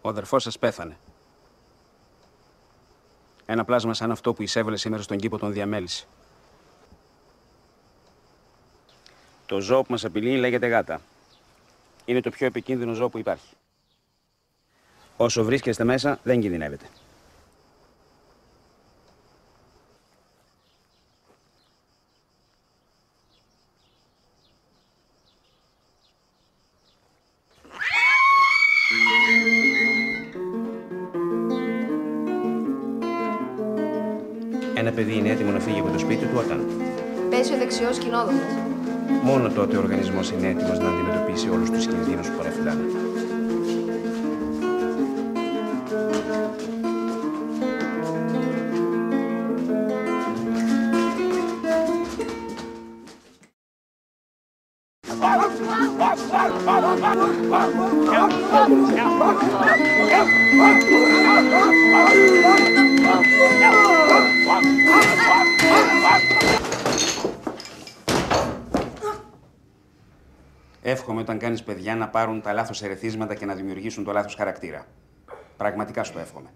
Ο αδερφός σας πέθανε. Ένα πλάσμα σαν αυτό που εισέβαλε σήμερα στον κήπο τον διαμέλυσε. Το ζώο που μας απειλεί λέγεται γάτα. Είναι το πιο επικίνδυνο ζώο που υπάρχει. Όσο βρίσκεστε μέσα, δεν κινδυνεύετε. Ένα παιδί είναι έτοιμο να φύγει από το σπίτι του όταν πέσει ο δεξιός κοινόδοντας. μόνο τότε ο οργανισμός είναι έτοιμος να αντιμετωπίσει όλους τους κινδύνους που παραφυλάνε. Εύχομαι όταν κάνεις παιδιά να πάρουν τα λάθος ερεθίσματα και να δημιουργήσουν το λάθος χαρακτήρα. Πραγματικά σου το εύχομαι.